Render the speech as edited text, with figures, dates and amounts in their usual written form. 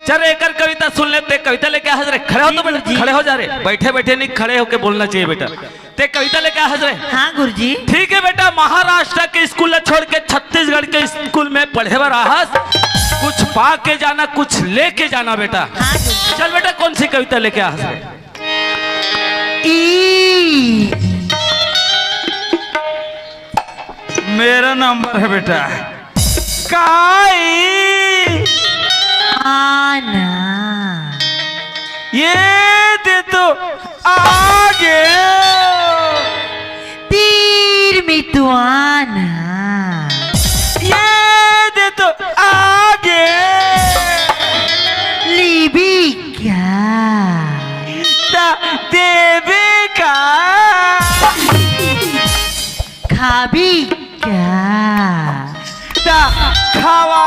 चल एक कविता सुन लेते। कविता लेके आ हजरे, खड़े हो तो बेटा, खड़े हो जा रहे, बैठे बैठे नहीं, खड़े होके बोलना चाहिए बेटा। ते कविता लेके आ हजरे। हाँ गुरुजी। ठीक है बेटा। महाराष्ट्र के स्कूल छोड़ के छत्तीसगढ़ के स्कूल में पढ़े बर आहस, कुछ पा के जाना, कुछ लेके जाना बेटा। हाँ चल बेटा, कौन सी कविता लेके आ हजरे? मेरा नंबर है बेटा। काई आना ये दे तो आगे तीर में तू आना, ये दे तो आगे लीबी क्या देवे का खाबी क्या खावा